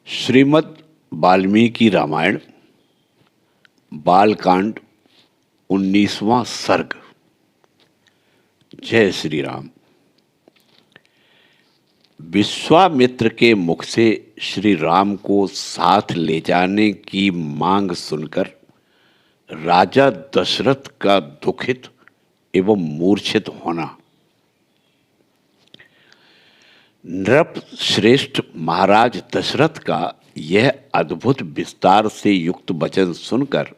श्रीमद् वाल्मीकि रामायण बालकांड 19वां सर्ग। जय श्री राम। विश्वामित्र के मुख से श्री राम को साथ ले जाने की मांग सुनकर राजा दशरथ का दुखित एवं मूर्छित होना। नृप श्रेष्ठ महाराज दशरथ का यह अद्भुत विस्तार से युक्त वचन सुनकर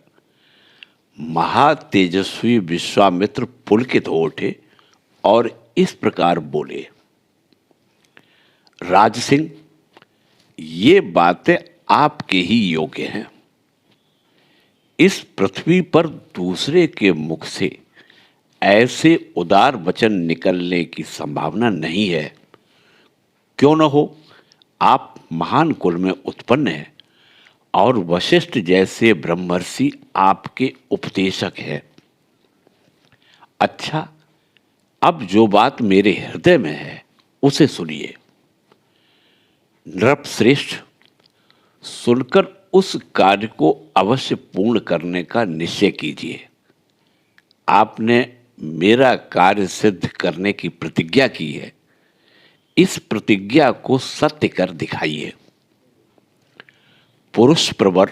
महातेजस्वी विश्वामित्र पुलकित हो उठे और इस प्रकार बोले, राज सिंह, ये बातें आपके ही योग्य हैं। इस पृथ्वी पर दूसरे के मुख से ऐसे उदार वचन निकलने की संभावना नहीं है। क्यों न हो, आप महान कुल में उत्पन्न हैं और वशिष्ठ जैसे ब्रह्मर्षि आपके उपदेशक हैं। अच्छा, अब जो बात मेरे हृदय में है उसे सुनिए। नृप श्रेष्ठ, सुनकर उस कार्य को अवश्य पूर्ण करने का निश्चय कीजिए। आपने मेरा कार्य सिद्ध करने की प्रतिज्ञा की है, इस प्रतिज्ञा को सत्य कर दिखाइए। पुरुष प्रवर,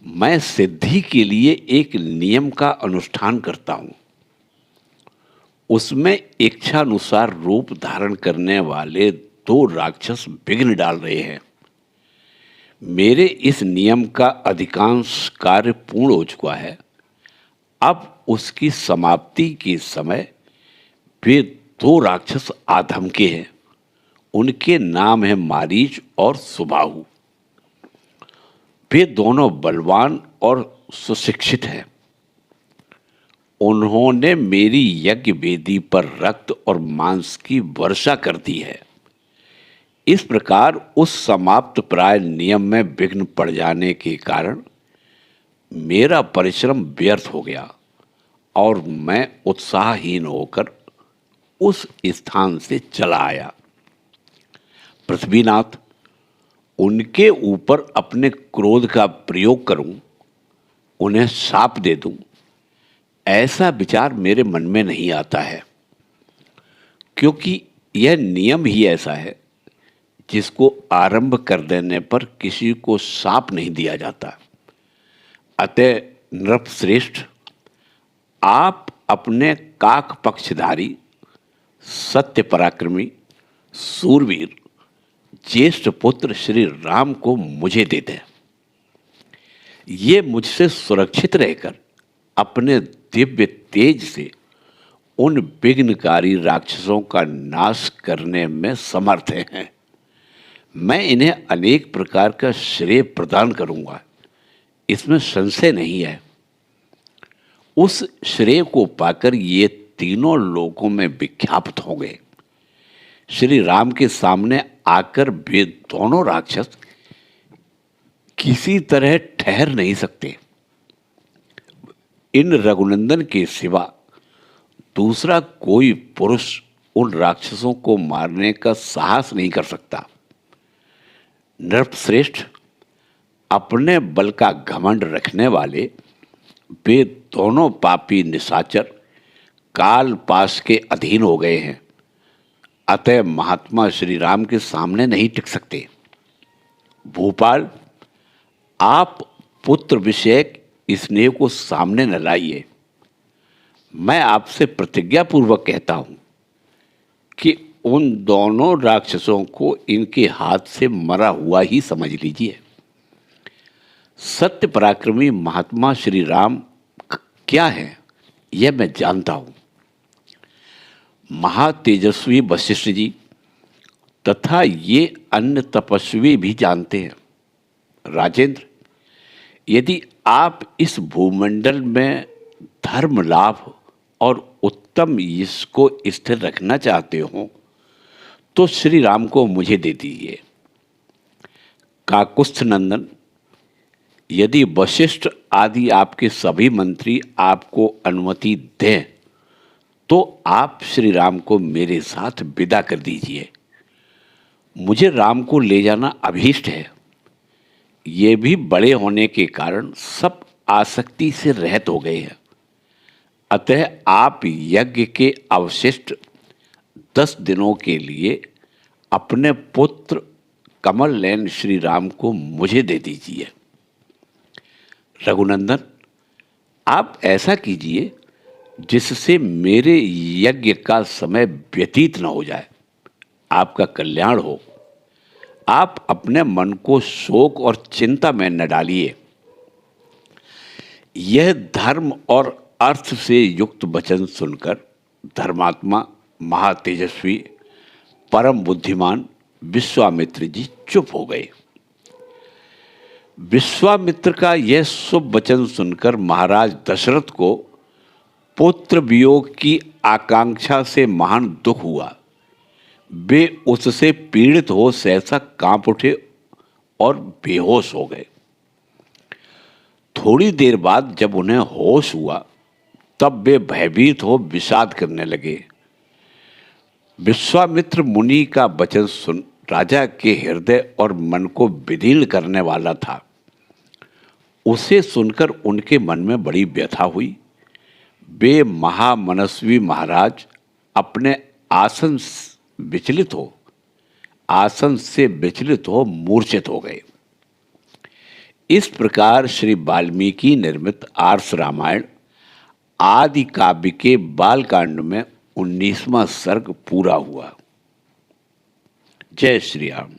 मैं सिद्धि के लिए एक नियम का अनुष्ठान करता हूं। उसमें इच्छानुसार रूप धारण करने वाले दो राक्षस विघ्न डाल रहे हैं। मेरे इस नियम का अधिकांश कार्य पूर्ण हो चुका है। अब उसकी समाप्ति के समय वे दो राक्षस आधमके हैं। उनके नाम है मारीच और सुबाहु। वे दोनों बलवान और सुशिक्षित हैं। उन्होंने मेरी यज्ञ वेदी पर रक्त और मांस की वर्षा कर दी है। इस प्रकार उस समाप्त प्राय नियम में विघ्न पड़ जाने के कारण मेरा परिश्रम व्यर्थ हो गया और मैं उत्साहहीन होकर उस स्थान से चला आया। पृथ्वीनाथ, उनके ऊपर अपने क्रोध का प्रयोग करूं, उन्हें शाप दे दूं, ऐसा विचार मेरे मन में नहीं आता है, क्योंकि यह नियम ही ऐसा है जिसको आरंभ कर देने पर किसी को शाप नहीं दिया जाता। अतः नृपश्रेष्ठ, आप अपने काक पक्षधारी, सत्य पराक्रमी, सूरवीर ज्येष्ठ पुत्र श्री राम को मुझे दे दें। ये मुझसे सुरक्षित रहकर अपने दिव्य तेज से उन विघ्नकारी राक्षसों का नाश करने में समर्थ हैं। मैं इन्हें अनेक प्रकार का श्रेय प्रदान करूंगा, इसमें संशय नहीं है। उस श्रेय को पाकर ये तीनों लोकों में विख्यात होंगे। श्री राम के सामने आकर वे दोनों राक्षस किसी तरह ठहर नहीं सकते। इन रघुनंदन के सिवा दूसरा कोई पुरुष उन राक्षसों को मारने का साहस नहीं कर सकता। नृपश्रेष्ठ, अपने बल का घमंड रखने वाले वे दोनों पापी निशाचर काल पाश के अधीन हो गए हैं। अतः महात्मा श्री राम के सामने नहीं टिक सकते। भूपाल, आप पुत्र विषयक स्नेह को सामने न लाइए। मैं आपसे प्रतिज्ञा पूर्वक कहता हूं कि उन दोनों राक्षसों को इनके हाथ से मरा हुआ ही समझ लीजिए। सत्य पराक्रमी महात्मा श्री राम क्या है, यह मैं जानता हूं। महातेजस्वी वशिष्ठ जी तथा ये अन्य तपस्वी भी जानते हैं। राजेंद्र, यदि आप इस भूमंडल में धर्म लाभ और उत्तम यश को स्थिर रखना चाहते हो तो श्री राम को मुझे दे दीजिए। काकुस्थ नंदन, यदि वशिष्ठ आदि आपके सभी मंत्री आपको अनुमति दें तो आप श्री राम को मेरे साथ विदा कर दीजिए। मुझे राम को ले जाना अभीष्ट है, ये भी बड़े होने के कारण सब आसक्ति से रहित हो गए हैं। अतः आप यज्ञ के अवशिष्ट 10 दिनों के लिए अपने पुत्र कमल नयन श्री राम को मुझे दे दीजिए। रघुनंदन, आप ऐसा कीजिए जिससे मेरे यज्ञ का समय व्यतीत न हो जाए, आपका कल्याण हो। आप अपने मन को शोक और चिंता में न डालिए। यह धर्म और अर्थ से युक्त वचन सुनकर धर्मात्मा, महातेजस्वी, परम बुद्धिमान विश्वामित्र जी चुप हो गए। विश्वामित्र का यह शुभ वचन सुनकर महाराज दशरथ को पुत्र वियोग की आकांक्षा से महान दुख हुआ। वे उससे पीड़ित हो सहसा कांप उठे और बेहोश हो गए। थोड़ी देर बाद जब उन्हें होश हुआ तब वे भयभीत हो विषाद करने लगे। विश्वामित्र मुनि का वचन सुन राजा के हृदय और मन को विदीर्ण करने वाला था। उसे सुनकर उनके मन में बड़ी व्यथा हुई। वे महामनस्वी महाराज अपने आसन से विचलित हो मूर्छित हो गए। इस प्रकार श्री वाल्मीकि निर्मित आर्ष रामायण आदि काव्य के बालकांड में 19वां सर्ग पूरा हुआ। जय श्री राम।